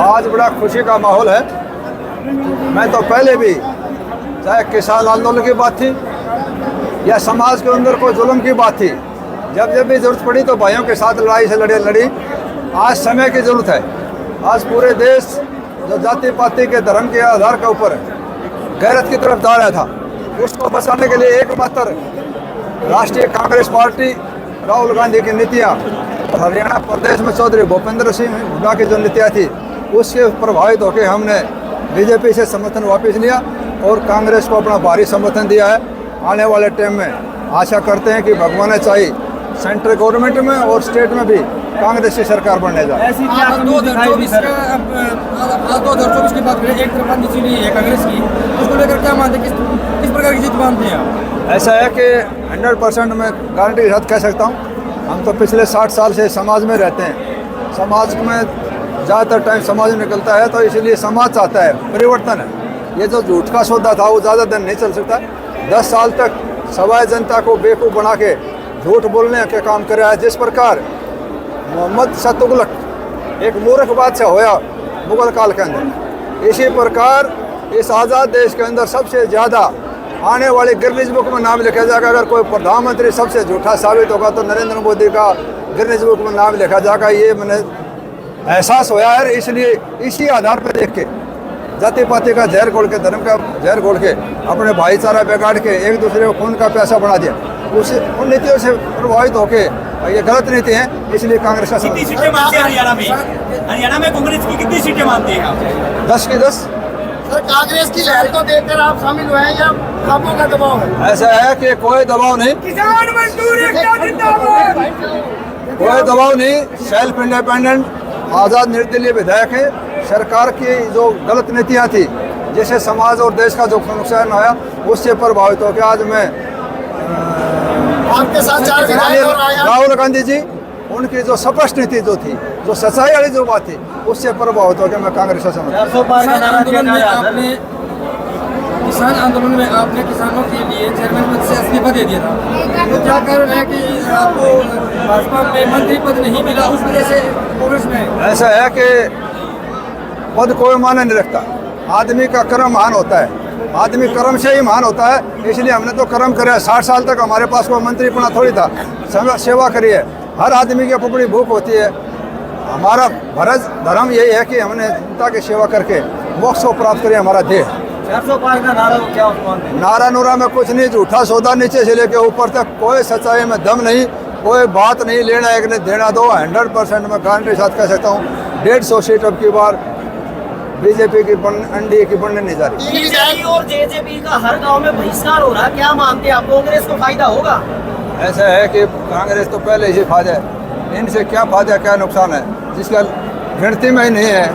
आज बड़ा खुशी का माहौल है। मैं तो पहले भी, चाहे किसान आंदोलन की बात थी या समाज के अंदर कोई जुल्म की बात थी, जब जब भी जरूरत पड़ी तो भाइयों के साथ लड़ाई से लड़ी। आज समय की जरूरत है। आज पूरे देश जो जाति पाति के धर्म के आधार के ऊपर गैरत की तरफ जा रहा था, उसको बचाने के लिए एकमात्र राष्ट्रीय कांग्रेस पार्टी, राहुल गांधी की नीतियाँ, हरियाणा प्रदेश में चौधरी भूपेंद्र सिंह हुड्डा की जो नीतियाँ थी, उससे प्रभावित होकर हमने बीजेपी से समर्थन वापस लिया और कांग्रेस को अपना भारी समर्थन दिया है। आने वाले टाइम में आशा करते हैं कि भगवान चाहिए सेंट्रल गवर्नमेंट में और स्टेट में भी कांग्रेस की सरकार बनने जाए। 2024 की बात करें, एक तरफा जीत है कांग्रेस की, उसको लेकर क्या मानते हैं, किस प्रकार की जीत मानते हैं आप? ऐसा है कि 100% मैं गारंटी के साथ कह सकता हूँ, हम तो पिछले 60 साल से समाज में रहते हैं। समाज में ज़्यादातर टाइम समाज में निकलता है, तो इसलिए समाज चाहता है परिवर्तन है। ये जो झूठ का सौदा था वो ज़्यादा दिन नहीं चल सकता। 10 साल तक सवाई जनता को बेवकूफ़ बना के झूठ बोलने के काम कर रहा है। जिस प्रकार मोहम्मद शाह तुगलक एक मूर्ख बादशाह होया मुगल काल के अंदर, इसी प्रकार इस आज़ाद देश के अंदर सबसे ज़्यादा आने वाली गिनीज बुक में नाम लिखा जाएगा। अगर कोई प्रधानमंत्री सबसे झूठा साबित होगा तो नरेंद्र मोदी का गिनीज बुक में नाम लिखा जाएगा। ये मैंने एहसास होया है। इसलिए इसी आधार पर देख के जाति पाति का जहर घोल के, धर्म का जहर घोल के, अपने भाईचारा बिगाड़ के एक दूसरे को खून का प्यासा बना दिया, उन नीतियों से प्रभावित होके ये गलत नीति है। इसलिए कांग्रेस का कितनी सीटें मानते हैं हरियाणा में कांग्रेस की कितनी सीटें मानते हैं आप? 10 की 10। सर, कांग्रेस की लहर को देखकर आप शामिल हुए हैं या आपको का दबाव है? ऐसा है कि कोई दबाव नहीं, किसान मजदूर एकता जिंदाबाद। कोई दबाव नहीं। सेल्फ इंडिपेंडेंट आज़ाद निर्दलीय विधायक है। सरकार की जो गलत नीतियाँ थी, जिससे समाज और देश का जो नुकसान आया, उससे प्रभावित होकर आज मैं आपके साथ राहुल गांधी जी, उनकी जो स्पष्ट नीति जो थी, जो सच्चाई वाली जो बात थी, उससे प्रभावित होकर मैं कांग्रेस से समर्थन। किसान आंदोलन में आपने किसानों के लिए चेयरमैन पद से इस्तीफा दे दिया था, तो क्या कारण है कि आपको भाजपा में मंत्री पद नहीं मिला, उस वजह से कांग्रेस में? ऐसा है कि पद कोई मायने नहीं रखता। आदमी का कर्म महान होता है, आदमी कर्म से ही महान होता है। इसलिए हमने तो कर्म करे। 60 साल तक हमारे पास कोई मंत्री पना थोड़ी था, सेवा करी है। हर आदमी की अपनी भूख होती है। हमारा फर्ज धर्म यही है कि हमने जनता की सेवा करके मोक्ष को प्राप्त करें। हमारा देह 400 पार का नारा क्या नारा नूरा में कुछ नहीं, झूठा सौदा नीचे से लेके ऊपर तक कोई सच्चाई में दम नहीं, कोई बात नहीं। लेना एक ने देना दो। 100% में गारंटी के साथ कह सकता हूँ 150 सीट अब की बार बीजेपी की एनडीए की बनने नहीं जा रही। बीजेपी और जेजेपी का हर गांव में बहिष्कार हो रहा है, क्या मानते हैं आप, कांग्रेस को फायदा होगा? ऐसा है कि कांग्रेस तो पहले ही फायदा है, इनसे क्या फायदा क्या नुकसान है, जिसका गिनती में ही नहीं है,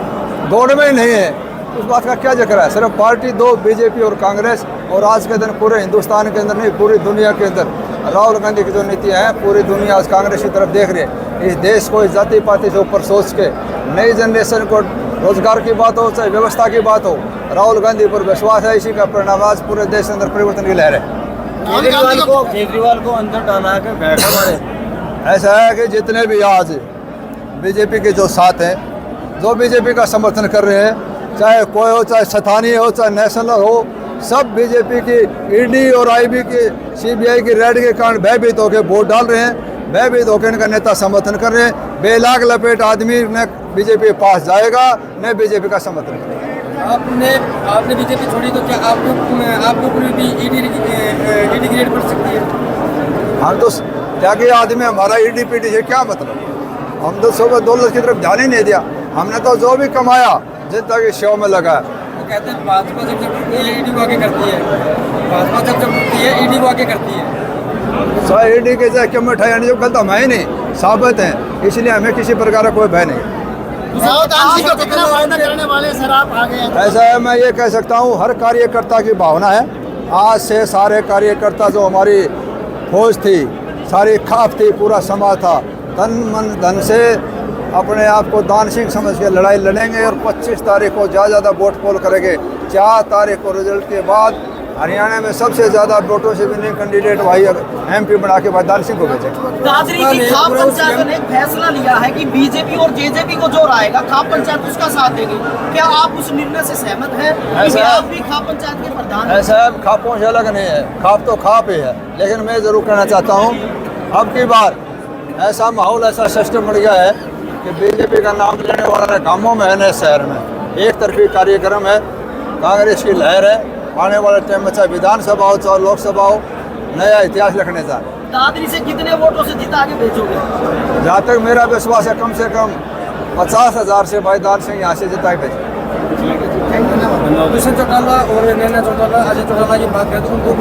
दौड़ में ही नहीं है, उस बात का क्या जिक्र है। सिर्फ पार्टी दो, बीजेपी और कांग्रेस। और आज के दिन पूरे हिंदुस्तान के अंदर नहीं, पूरी दुनिया के अंदर राहुल गांधी की जो नीतियाँ हैं, पूरी दुनिया आज कांग्रेस की तरफ देख रही है। इस देश को इस जाति पाति से ऊपर सोच के नई जनरेशन को रोजगार की बात हो, चाहे व्यवस्था की बात हो, राहुल गांधी पर विश्वास है। इसी का परिणाम आज पूरे देश के अंदर परिवर्तन की लहर है। केजरीवाल को अंदर डाला के बैठा हमारे। ऐसा है कि जितने भी आज बीजेपी के जो साथ हैं, जो बीजेपी का समर्थन कर रहे हैं, चाहे कोई हो, चाहे स्थानीय हो, चाहे नेशनल हो, सब बीजेपी की ईडी और आईबी की, सीबीआई की रेड के कारण भयभीत होकर वोट डाल रहे हैं। भयभीत होकर इनका नेता समर्थन कर रहे हैं। बेलाग लपेट आदमी न बीजेपी के पास जाएगा, न बीजेपी का समर्थन करेगा। आपने बीजेपी छोड़ी तो क्या आपको भी ईडी ग्रेड पड़ सकती है? हम तो त्यागी आदमी, हमारा ईडी पीडी से क्या मतलब। हम तो सुबह दौलत की तरफ ध्यान ही नहीं दिया। हमने तो जो भी कमाया जनता के सेवा में लगा। वो कहते हैं भाजपा जब टूटती है ईडी को आगे करती है, भाजपा जब टूटती है ईडी को आगे करती है। ईडी के जाए क्यों मिठाई आने जो गलत हम है नहीं, साबित है। इसलिए हमें किसी प्रकार का कोई भय नहीं। ऐसा है, मैं ये कह सकता हूँ, हर कार्यकर्ता की भावना है। आज से सारे कार्यकर्ता जो हमारी फौज थी, सारी खाप थी, पूरा समाज था, तन मन धन से अपने आप को दान सिंह समझ के लड़ाई लड़ेंगे और 25 तारीख को ज़्यादा वोट पोल करेंगे। 4 तारीख को रिजल्ट के बाद हरियाणा में सबसे ज़्यादा वोटों से विनिंग कैंडिडेट वही MP बना के वरदान सिंह को भेजे। दादरी की खाप पंचायत ने एक फैसला लिया है कि बीजेपी और जेजेपी को जो रायगा खाप पंचायत उसका साथ देगी। क्या आप उस निर्णय से सहमत हैं कि आप भी खाप पंचायत के प्रधान हैं? ऐसा है, खापों से अलग नहीं है, खाप तो खाप ही है। लेकिन मैं ज़रूर कहना चाहता हूँ, अब की बार ऐसा माहौल, ऐसा सिस्टम बन गया है कि बीजेपी का नाम लेने वाला गांवों में है, नए शहर में एक तरफी कार्यक्रम है, कांग्रेस की लहर है। आने वाले टाइम में चाहे विधानसभा हो चाहे लोकसभा हो, नया इतिहास लिखने जा रहे। दादरी से कितने वोटों से जिता के भेजोगे? जहाँ तक मेरा विश्वास है, कम से कम 50,000 से वरदान सिंह यहाँ से जिता के भेजे। दुष्यंत चौटाला और नैना चौटाला, अजय चौटाला की बात करें तो उनको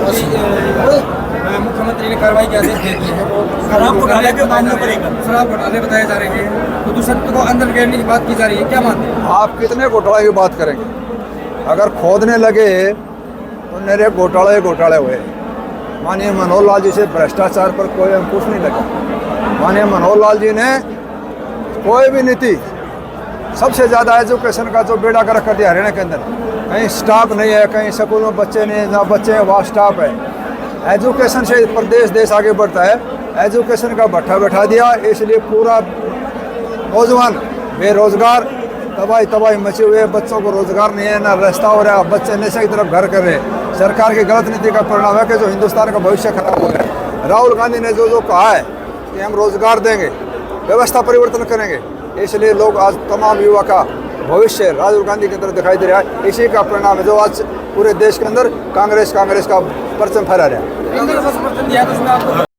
मुख्यमंत्री ने कार्रवाई के आदेश दे दिए हैं। शराब घोटाले के मामले पर शराब घोटाले बताए जा रहे हैं, तो दुष्यंत को अंदर घेरने की बात की जा रही है, क्या मानते हैं आप? कितने घोटाले की बात करेंगे? अगर खोदने लगे तो मेरे घोटाले घोटाले हुए। माननीय मनोहर लाल जी से भ्रष्टाचार पर कोई अंकुश नहीं लगा। माननीय मनोहर लाल जी ने कोई भी नीति, सबसे ज़्यादा एजुकेशन का जो बेड़ा गर्क कर दिया हरियाणा के अंदर। कहीं स्टाफ नहीं है, कहीं स्कूल में बच्चे नहीं है, जहाँ बच्चे हैं वहाँ स्टाफ है। एजुकेशन से प्रदेश देश आगे बढ़ता है। एजुकेशन का भट्ठा बैठा दिया, इसलिए पूरा नौजवान बेरोजगार, तबाही मचे हुए। बच्चों को रोजगार नहीं है, ना रास्ता हो रहा है, बच्चे नशे की तरफ घर कर रहे हैं। सरकार की गलत नीति का परिणाम है कि जो हिंदुस्तान का भविष्य खराब हो गया है। राहुल गांधी ने जो कहा है कि हम रोजगार देंगे, व्यवस्था परिवर्तन करेंगे, इसलिए लोग आज तमाम युवा का भविष्य राहुल गांधी की तरफ दिखाई दे रहा है। इसी का परिणाम है जो आज पूरे देश के अंदर कांग्रेस का परचम फहरा रहा है।